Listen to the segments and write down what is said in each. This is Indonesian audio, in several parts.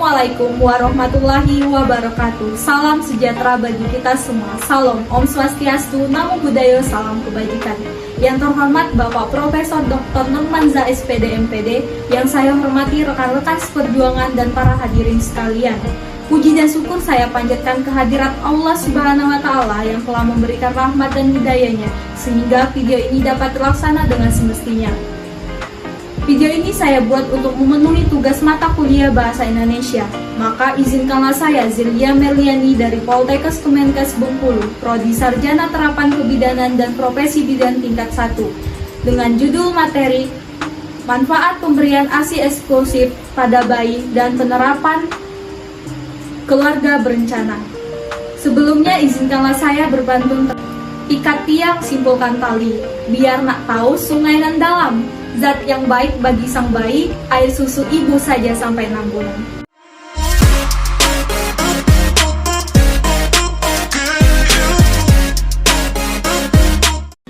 Assalamualaikum warahmatullahi wabarakatuh. Salam sejahtera bagi kita semua. Salam, Om Swastiastu, Namo Buddhaya, salam kebajikan. Yang terhormat Bapak Profesor Dr. Nurmanza SPD MPD, yang saya hormati rekan-rekan seperjuangan dan para hadirin sekalian. Puji dan syukur saya panjatkan kehadirat Allah Subhanahu wa Ta'ala yang telah memberikan rahmat dan hidayahnya sehingga video ini dapat terlaksana dengan semestinya. Video ini saya buat untuk memenuhi tugas mata kuliah Bahasa Indonesia. Maka izinkanlah saya, Zilia Merliani dari Poltekkes Kemenkes Bengkulu, Prodi Sarjana Terapan Kebidanan dan Profesi Bidan tingkat 1, dengan judul materi Manfaat Pemberian ASI Eksklusif pada Bayi dan Penerapan Keluarga Berencana. Sebelumnya izinkanlah saya berpantun. Ikat tiang, simpulkan tali, biar nak tahu sungai nan dalam. Zat yang baik bagi sang bayi, air susu ibu saja sampai 6 bulan.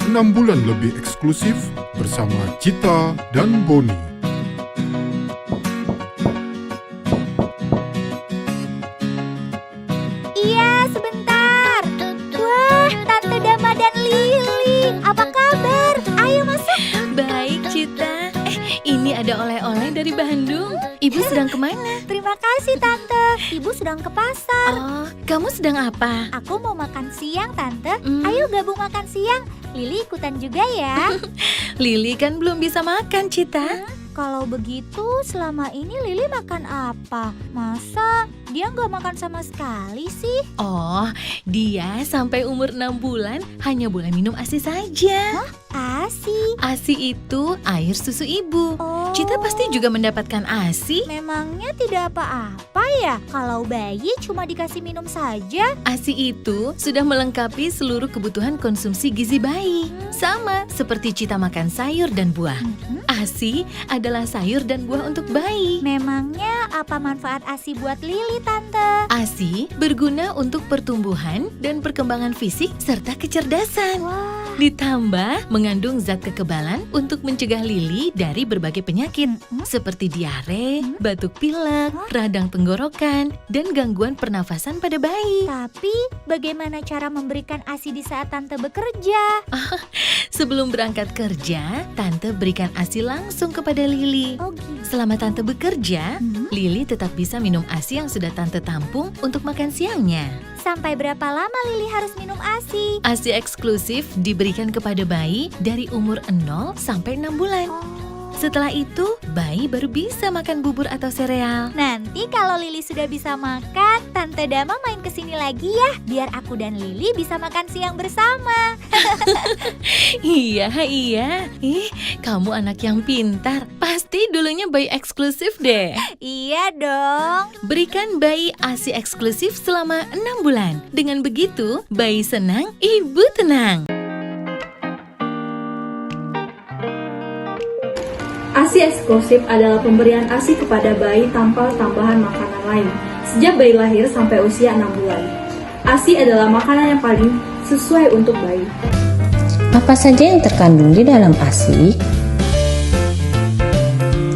Enam bulan lebih eksklusif bersama Cita dan Boni. Iya, sebentar. Wah, Tante Dama dan Lili, apa kabar? Ayo masuk. Baik, Cita. Ini ada oleh-oleh dari Bandung. Ibu sedang kemana? Terima kasih, Tante. Ibu sedang ke pasar. Oh, kamu sedang apa? Aku mau makan siang, Tante. Ayo gabung makan siang. Lili ikutan juga ya. Lili kan belum bisa makan, Cita. Kalau begitu, selama ini Lili makan apa? Masa dia nggak makan sama sekali sih? Oh, dia sampai umur 6 bulan hanya boleh minum ASI saja. ASI? ASI itu air susu ibu. Oh. Cita pasti juga mendapatkan ASI. Memangnya tidak apa-apa ya kalau bayi cuma dikasih minum saja? ASI itu sudah melengkapi seluruh kebutuhan konsumsi gizi bayi. Sama seperti Cita makan sayur dan buah. ASI adalah sayur dan buah untuk bayi. Memangnya apa manfaat ASI buat Lili, Tante? ASI berguna untuk pertumbuhan dan perkembangan fisik serta kecerdasan. Wah. Ditambah mengandung zat kekebalan untuk mencegah Lili dari berbagai penyakit seperti diare, batuk pilek, radang tenggorokan, dan gangguan pernafasan pada bayi. Tapi bagaimana cara memberikan ASI di saat Tante bekerja? Sebelum berangkat kerja, Tante berikan ASI langsung kepada Lili. Oh gitu. Selama Tante bekerja, Lili tetap bisa minum ASI yang sudah Tante tampung untuk makan siangnya. Sampai berapa lama Lili harus minum ASI? ASI eksklusif diberikan kepada bayi dari umur 0 sampai 6 bulan. Setelah itu, bayi baru bisa makan bubur atau sereal. Nanti kalau Lili sudah bisa makan, Tante Dama main kesini lagi ya, biar aku dan Lili bisa makan siang bersama. Iya. Ih, kamu anak yang pintar. Pasti dulunya bayi eksklusif deh. Iya dong. Berikan bayi ASI eksklusif selama 6 bulan. Dengan begitu, bayi senang, ibu tenang. ASI eksklusif adalah pemberian ASI kepada bayi tanpa tambahan makanan lain sejak bayi lahir sampai usia 6 bulan. ASI adalah makanan yang paling sesuai untuk bayi. Apa saja yang terkandung di dalam ASI?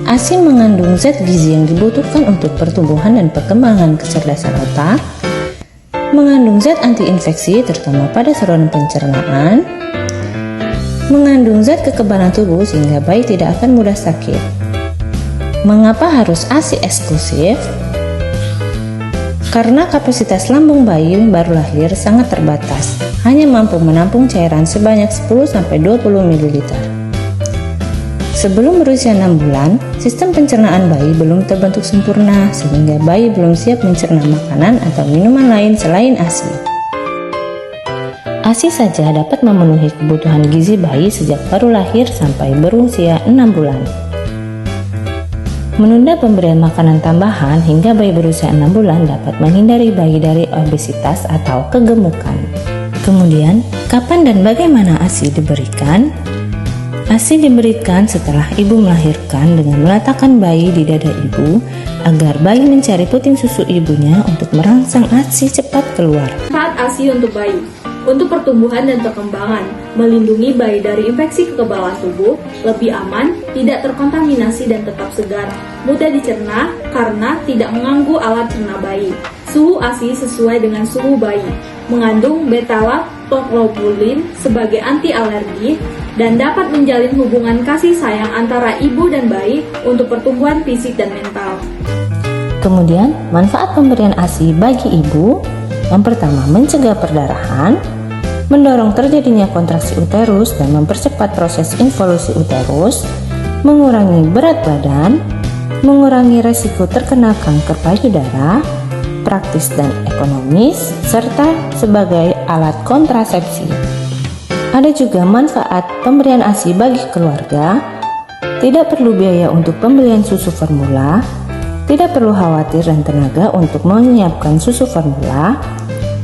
ASI mengandung zat gizi yang dibutuhkan untuk pertumbuhan dan perkembangan kecerdasan otak, mengandung zat anti-infeksi terutama pada saluran pencernaan, mengandung zat kekebalan tubuh sehingga bayi tidak akan mudah sakit. Mengapa harus ASI eksklusif? Karena kapasitas lambung bayi baru lahir sangat terbatas, hanya mampu menampung cairan sebanyak 10-20 ml. Sebelum berusia 6 bulan, sistem pencernaan bayi belum terbentuk sempurna sehingga bayi belum siap mencerna makanan atau minuman lain selain ASI. ASI saja dapat memenuhi kebutuhan gizi bayi sejak baru lahir sampai berusia 6 bulan. Menunda pemberian makanan tambahan hingga bayi berusia 6 bulan dapat menghindari bayi dari obesitas atau kegemukan. Kemudian, kapan dan bagaimana ASI diberikan? ASI diberikan setelah ibu melahirkan dengan meletakkan bayi di dada ibu agar bayi mencari puting susu ibunya untuk merangsang ASI cepat keluar. Saat ASI untuk bayi. untuk pertumbuhan dan perkembangan, melindungi bayi dari infeksi kekebalan tubuh, lebih aman, tidak terkontaminasi dan tetap segar, mudah dicerna karena tidak mengganggu alat cerna bayi. Suhu ASI sesuai dengan suhu bayi, mengandung beta-lactoglobulin sebagai anti alergi dan dapat menjalin hubungan kasih sayang antara ibu dan bayi untuk pertumbuhan fisik dan mental. Kemudian, manfaat pemberian ASI bagi ibu yang pertama, mencegah perdarahan, mendorong terjadinya kontraksi uterus dan mempercepat proses involusi uterus, mengurangi berat badan, mengurangi resiko terkena kanker payudara, praktis dan ekonomis, serta sebagai alat kontrasepsi. Ada juga manfaat pemberian ASI bagi keluarga, tidak perlu biaya untuk pembelian susu formula, tidak perlu khawatir dan tenaga untuk menyiapkan susu formula,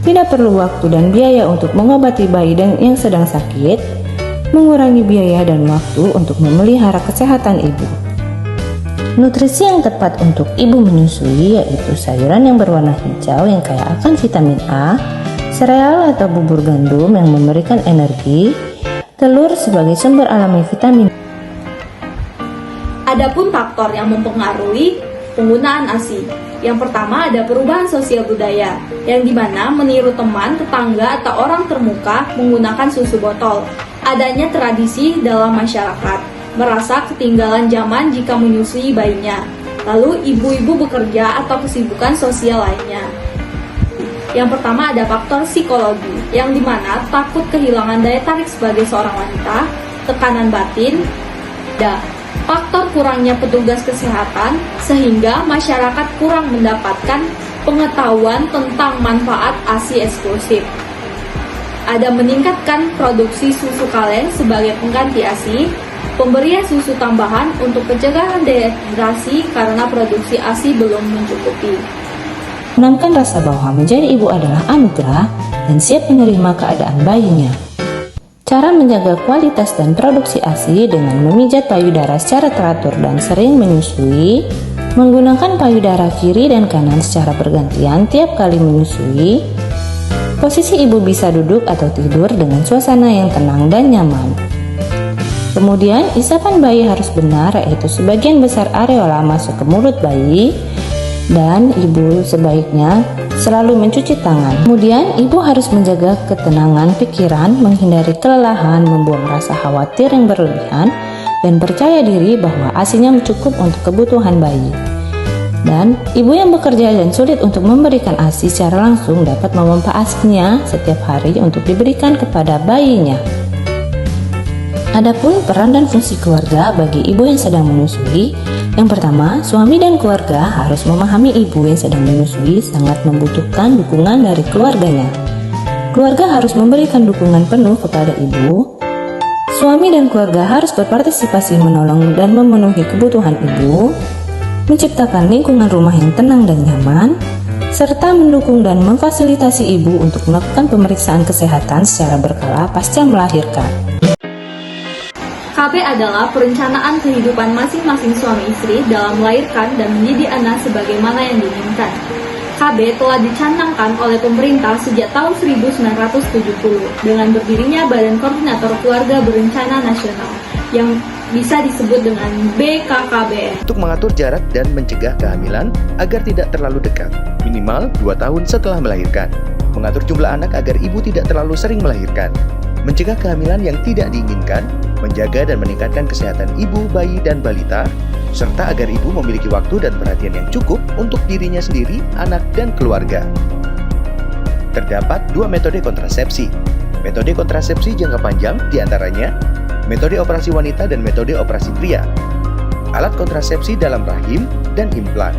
tidak perlu waktu dan biaya untuk mengobati bayi yang sedang sakit, mengurangi biaya dan waktu untuk memelihara kesehatan ibu. Nutrisi yang tepat untuk ibu menyusui yaitu sayuran yang berwarna hijau yang kaya akan vitamin A, sereal atau bubur gandum yang memberikan energi, telur sebagai sumber alami vitamin. Adapun faktor yang mempengaruhi penggunaan ASI. Yang pertama ada perubahan sosial budaya, yang dimana meniru teman, tetangga, atau orang termuka menggunakan susu botol. Adanya tradisi dalam masyarakat, merasa ketinggalan zaman jika menyusui bayinya. Lalu ibu-ibu bekerja atau kesibukan sosial lainnya. Yang pertama ada faktor psikologi, yang dimana takut kehilangan daya tarik sebagai seorang wanita, tekanan batin, dan faktor kurangnya petugas kesehatan sehingga masyarakat kurang mendapatkan pengetahuan tentang manfaat ASI eksklusif. Ada meningkatkan produksi susu kalen sebagai pengganti ASI, pemberian susu tambahan untuk pencegahan dehidrasi karena produksi ASI belum mencukupi. Menanamkan rasa bahwa menjadi ibu adalah anugerah dan siap menerima keadaan bayinya. Cara menjaga kualitas dan produksi ASI dengan memijat payudara secara teratur dan sering menyusui, menggunakan payudara kiri dan kanan secara bergantian tiap kali menyusui. Posisi ibu bisa duduk atau tidur dengan suasana yang tenang dan nyaman. Kemudian, isapan bayi harus benar, yaitu sebagian besar areola masuk ke mulut bayi, dan ibu sebaiknya selalu mencuci tangan. Kemudian, ibu harus menjaga ketenangan pikiran, menghindari kelelahan, membuang rasa khawatir yang berlebihan, dan percaya diri bahwa ASINya cukup untuk kebutuhan bayi. Dan ibu yang bekerja dan sulit untuk memberikan ASI secara langsung dapat memompa ASINya setiap hari untuk diberikan kepada bayinya. Adapun peran dan fungsi keluarga bagi ibu yang sedang menyusui, yang pertama, suami dan keluarga harus memahami ibu yang sedang menyusui sangat membutuhkan dukungan dari keluarganya. Keluarga harus memberikan dukungan penuh kepada ibu. Suami dan keluarga harus berpartisipasi menolong dan memenuhi kebutuhan ibu, menciptakan lingkungan rumah yang tenang dan nyaman, serta mendukung dan memfasilitasi ibu untuk melakukan pemeriksaan kesehatan secara berkala pasca melahirkan. KB adalah perencanaan kehidupan masing-masing suami istri dalam melahirkan dan mendidik anak sebagaimana yang diinginkan. KB telah dicanangkan oleh pemerintah sejak tahun 1970 dengan berdirinya Badan Koordinator Keluarga Berencana Nasional yang bisa disebut dengan BKKBN. Untuk mengatur jarak dan mencegah kehamilan agar tidak terlalu dekat, minimal 2 tahun setelah melahirkan. Mengatur jumlah anak agar ibu tidak terlalu sering melahirkan. Mencegah kehamilan yang tidak diinginkan, menjaga dan meningkatkan kesehatan ibu, bayi, dan balita, serta agar ibu memiliki waktu dan perhatian yang cukup untuk dirinya sendiri, anak, dan keluarga. Terdapat 2 metode kontrasepsi. Metode kontrasepsi jangka panjang diantaranya metode operasi wanita dan metode operasi pria, alat kontrasepsi dalam rahim, dan implan.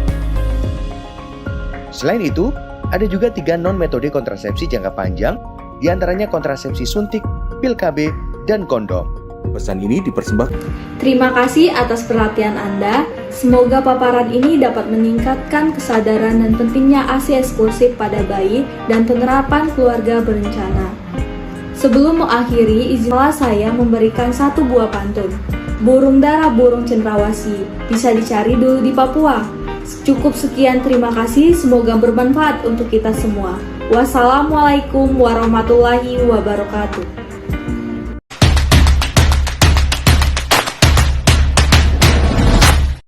Selain itu, ada juga 3 non-metode kontrasepsi jangka panjang, diantaranya kontrasepsi suntik, pil KB, dan kondom. Pesan ini dipersembahkan. Terima kasih atas perhatian Anda. Semoga paparan ini dapat meningkatkan kesadaran dan pentingnya ASI eksklusif pada bayi dan penerapan keluarga berencana. Sebelum mengakhiri, izinlah saya memberikan 1 buah pantun. Burung dara burung cendrawasih, bisa dicari dulu di Papua. Cukup sekian, terima kasih. Semoga bermanfaat untuk kita semua. Wassalamualaikum warahmatullahi wabarakatuh.